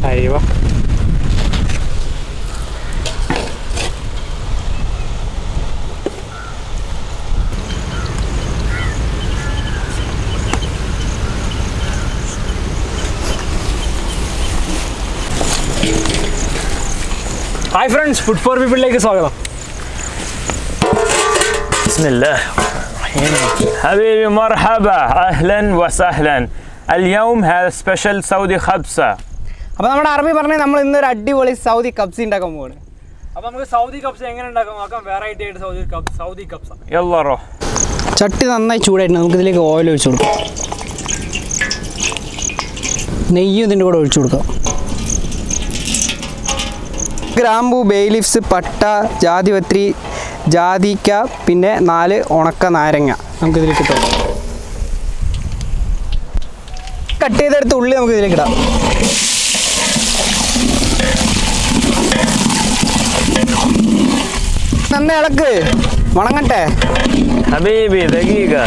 أيوة. Hi friends, Food for People like स्वागत. بسم الله حبيبي مرحبا أهلا وسهلا اليوم هذا سبيشال سعودي خبزة. അപ്പോൾ നമ്മുടെ അറബി പറഞ്ഞാൽ നമ്മൾ ഇന്നൊരു അടിപൊളി സൗദി കബ്സ ഉണ്ടാക്കാൻ പോവാണ്. അപ്പോൾ നമുക്ക് സൗദി കബ്സ എങ്ങനെ ഉണ്ടാക്കാം നോക്കാം. വെറൈറ്റി ആയിട്ട് സൗദി കബ്സ. يلا روح. ചട്ടി നന്നായി ചൂടായിട്ട് നമുക്ക് ഇതിലേക്ക് ഓയിൽ ഒഴിച്ചു കൊടുക്കാം. നെയ്യും ഇതിൻ്റെ കൂടെ ഒഴിച്ചു കൊടുക്കാം. ഗ്രാമ്പൂ, ബേ ലീവ്സ്, പട്ട, ജാതിപത്രി, ജാതിക്ക, പിന്നെ 4 ഉണക്ക നാരങ്ങ നമുക്കിതിലേക്ക് ഇട്ടാം. കട്ട് ചെയ്തെടുത്ത് ഉള്ളി നമുക്ക് ഇതിലേക്ക് ഇടാം. നന്നായി ഇളക്ക് വണങ്ങട്ടെ. حبيبي دقيقة.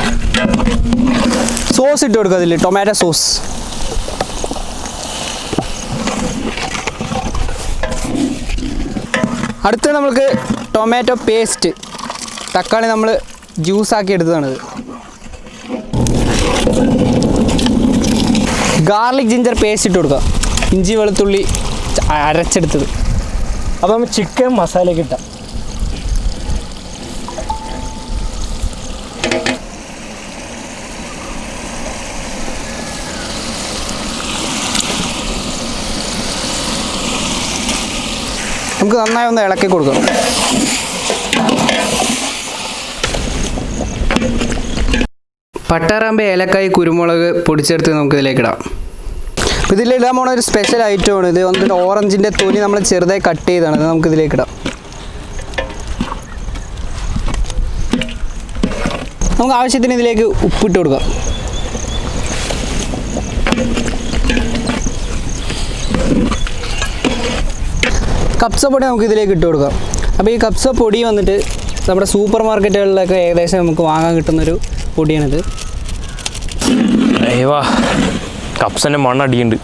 സോസ് ഇട്ട് കൊടുക്കുക. അതിൽ ടൊമാറ്റോ സോസ്. അടുത്ത് നമ്മൾക്ക് ടൊമാറ്റോ പേസ്റ്റ്, തക്കാളി നമ്മൾ ജ്യൂസാക്കി എടുത്തതാണിത്. ഗാർലിക് ജിഞ്ചർ പേസ്റ്റ് ഇട്ട് കൊടുക്കുക. ഇഞ്ചി വെളുത്തുള്ളി അരച്ചെടുത്തത്. അപ്പോൾ നമ്മൾ ചിക്കൻ മസാലയൊക്കെ ഇട്ടാം. നമുക്ക് നന്നായി ഒന്ന് ഇളക്കി കൊടുക്കണം. പട്ട, ഗ്രാമ്പ്, ഏലക്കായ്, കുരുമുളക് പൊടിച്ചെടുത്ത് നമുക്ക് ഇതിലേക്ക് ഇടാം. ഇതിലിടാൻ പോണ ഒരു സ്പെഷ്യൽ ഐറ്റമാണ് ഇത്. വന്നിട്ട് ഓറഞ്ചിൻ്റെ തൊലി നമ്മൾ ചെറുതായി കട്ട് ചെയ്താണ്. ഇത് നമുക്ക് ഇതിലേക്ക് ഇടാം. നമുക്ക് ആവശ്യത്തിന് ഇതിലേക്ക് ഉപ്പിട്ട് കൊടുക്കാം. കപ്സ പൊടി നമുക്ക് ഇതിലേക്ക് ഇട്ട് കൊടുക്കാം. അപ്പോൾ ഈ കപ്സ പൊടി വന്നിട്ട് നമ്മുടെ സൂപ്പർ മാർക്കറ്റുകളിലൊക്കെ ഏകദേശം നമുക്ക് വാങ്ങാൻ കിട്ടുന്നൊരു പൊടിയാണിത്. أيوة കപ്സൻ്റെ മണ്ണടിയുണ്ട്.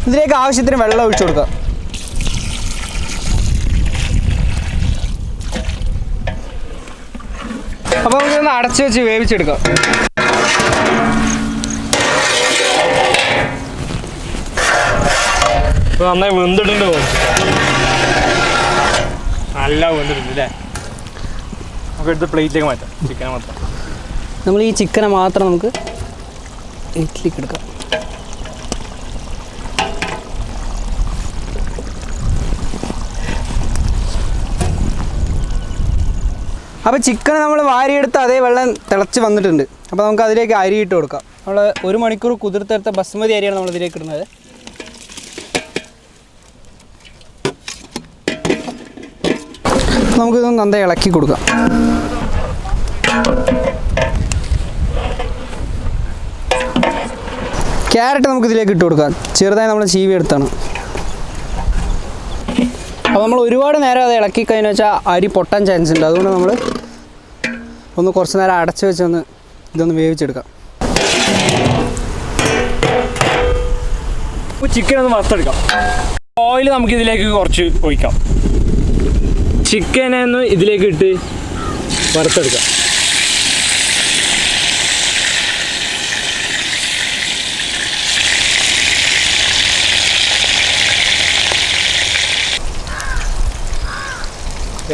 ഇതിലേക്ക് ആവശ്യത്തിന് വെള്ളം ഒഴിച്ചു കൊടുക്കുക. അപ്പോൾ നമുക്കിതൊന്ന് അടച്ചു വെച്ച് വേവിച്ചെടുക്കാം. ഇപ്പോൾ നന്നായി വെന്തിട്ടുണ്ട്. നല്ല വെന്തിട്ടുണ്ട് അല്ലേ? നമുക്ക് എടുത്ത് പ്ലേറ്റിലേക്ക് മാറ്റാം. ചിക്കനെ മാറ്റാം. നമ്മൾ ഈ ചിക്കനെ മാത്രം നമുക്ക് പ്ലേറ്റിലേക്ക് എടുക്കാം. അപ്പോൾ ചിക്കൻ നമ്മൾ വാരിയെടുത്ത് അതേ വെള്ളം തിളച്ച് വന്നിട്ടുണ്ട്. അപ്പോൾ നമുക്ക് അതിലേക്ക് അരി ഇട്ട് കൊടുക്കാം. നമ്മൾ 1 മണിക്കൂർ കുതിർത്തെടുത്ത ബസ്മതി അരിയാണ് നമ്മൾ ഇതിലേക്ക് ഇടുന്നത്. നമുക്കിതൊന്ന് നന്നായി ഇളക്കി കൊടുക്കാം. ക്യാരറ്റ് നമുക്ക് ഇതിലേക്ക് ഇട്ട് കൊടുക്കാം. ചെറുതായി നമ്മൾ ചീവി എടുത്താണ്. അപ്പോൾ നമ്മൾ ഒരുപാട് നേരം അത് ഇളക്കി കഴിഞ്ഞു വെച്ചാൽ അരി പൊട്ടാൻ ചാൻസ് ഉണ്ട്. അതുകൊണ്ട് നമ്മൾ ഒന്ന് കുറച്ച് നേരം അടച്ചു വെച്ചൊന്ന് ഇതൊന്ന് വേവിച്ചെടുക്കാം. ചിക്കൻ ഒന്ന് വറുത്തെടുക്കാം. ഓയിൽ നമുക്ക് ഇതിലേക്ക് കുറച്ച് ഒഴിക്കാം. ചിക്കനെ ഒന്ന് ഇതിലേക്ക് ഇട്ട് വറുത്തെടുക്കാം.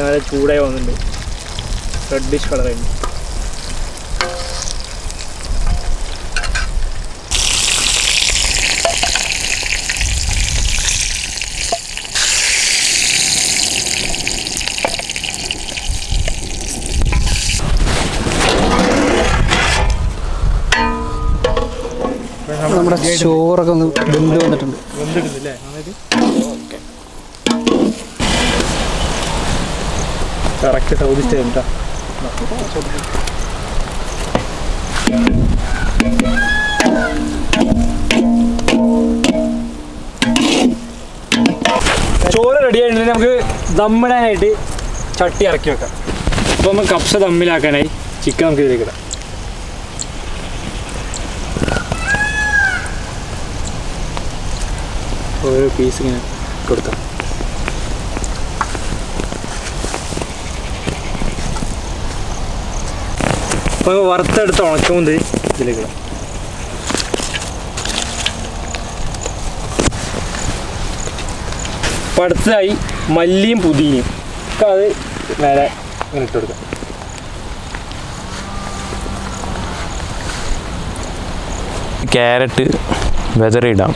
നല്ല ചൂടായി വന്നിട്ടുണ്ട്. റെഡിഷ് കളറായിരുന്നു. നമ്മുടെ ചോറൊക്കെ ഒന്ന് വെന്ത് വന്നിട്ടുണ്ട്. വെന്തിട്ടില്ലേ? ഓക്കെ, കറക്റ്റ് സൗദി സ്റ്റൈൽ കേട്ടോ. ചോറ് റെഡി ആയിട്ടുണ്ടെങ്കിൽ നമുക്ക് ദമ്മിടാനായിട്ട് ചട്ടി ഇറക്കി വെക്കാം. അപ്പോൾ നമുക്ക് കപ്സ ദമ്മിലാക്കാനായി ചിക്കൻ നമുക്ക് ഇതിലേക്ക് ഇടാം. ഓരോ പീസ് ഇങ്ങനെ കൊടുത്താൽ. അപ്പോൾ വറുത്തെടുത്ത് ഉണക്കുമ്പോൾ ഇതിലേക്ക് ഇടാം. അപ്പോൾ അടുത്തതായി മല്ലിയും പുതിനയും ഒക്കെ അത് നേരെ ഇങ്ങനെ ഇട്ട് കൊടുക്കാം. ക്യാരറ്റ് വെതറിയിടാം.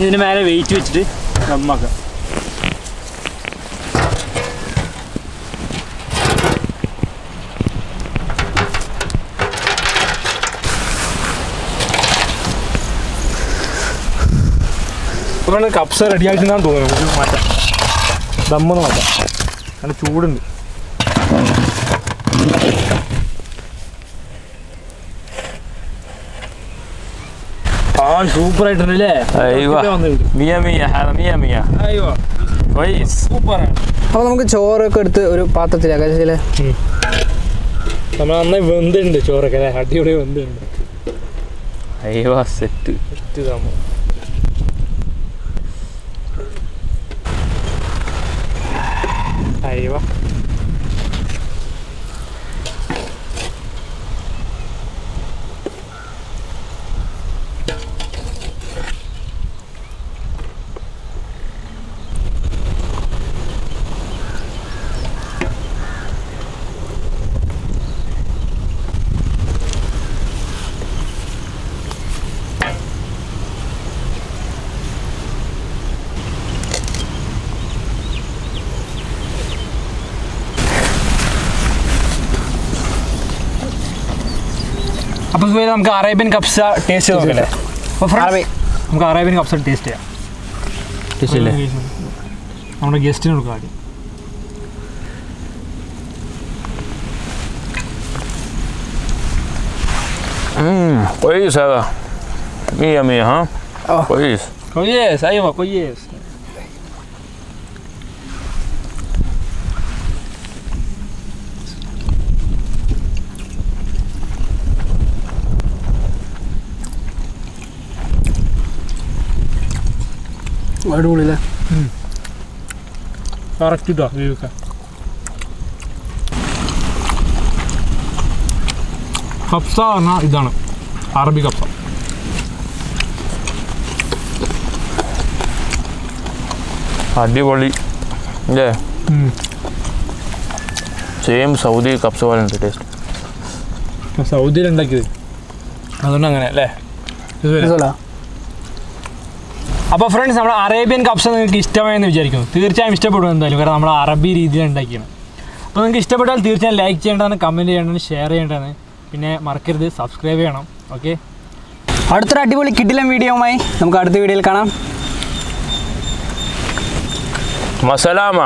ഇതിന് മേലെ വെയിറ്റ് വെച്ചിട്ട് ദമ്മാക്കാം. അപ്പോൾ കപ്സ റെഡി ആയിട്ടുണ്ടെന്ന് തോന്നുന്നു. നമുക്ക് മാറ്റാം, ദമ്മൊന്ന് മാറ്റാം, നല്ല ചൂടുണ്ട്. സൂപ്പർ ആയിട്ടുണ്ടല്ലേ? മിയ മിയ മിയ മിയ സൂപ്പറാണ്. അപ്പോൾ നമുക്ക് ചോറൊക്കെ എടുത്ത് ഒരു പാത്രത്തിലാക്കാം. ചില നമ്മൾ നന്നായി വെന്തുണ്ട് ചോറൊക്കെ അല്ലേ? അടിപൊളി വെന്തുണ്ട്. അയ്യോ സെറ്റ് സംഭവം. അയ്യോ അപ്പോൾ നമുക്ക് അറേബ്യൻ കപ്സ ടേസ്റ്റ് നോക്കല്ലേ? അപ്പോൾ നമുക്ക് അറേബ്യൻ കപ്സ ടേസ്റ്റ് ചെയ്യാം. ടേസ്റ്റല്ലേ? നമ്മുടെ ഗസ്റ്റിന് കൊടുക്കാം ആദ്യം. كويس هذا 100 100 ها كويس كويس ايوه كويس. അടിപൊളിയല്ലേ? കറക്റ്റ് ഇതാ വേവിക്ക. കപ്സ പറഞ്ഞാൽ ഇതാണ് അറബി കപ്സ. അടിപൊളി അല്ലേ? സെയിം സൗദി കപ്സ പോലെ ഉണ്ട് ടേസ്റ്റ്. സൗദിയിൽ ഉണ്ടാക്കിയത് അതുകൊണ്ട് അങ്ങനെ അല്ലേ? അപ്പോൾ ഫ്രണ്ട്സ്, നമ്മുടെ അറേബ്യൻ കപ്സ നിങ്ങൾക്ക് ഇഷ്ടമായെന്ന് വിചാരിക്കുന്നു. തീർച്ചയായും ഇഷ്ടപ്പെടും എന്തായാലും, കാരണം നമ്മൾ അറബി രീതിയിൽ ഉണ്ടാക്കിയാണ്. അപ്പോൾ നിങ്ങൾക്ക് ഇഷ്ടപ്പെട്ടാൽ തീർച്ചയായും ലൈക്ക് ചെയ്യേണ്ടതാണ്, കമൻറ്റ് ചെയ്യേണ്ടതാണ്, ഷെയർ ചെയ്യേണ്ടതാണ്. പിന്നെ മറക്കരുത് സബ്സ്ക്രൈബ് ചെയ്യണം. ഓക്കെ, അടുത്തൊരു അടിപൊളി കിടിലൻ വീഡിയോയുമായി നമുക്ക് അടുത്ത വീഡിയോയിൽ കാണാം. മസലാമ.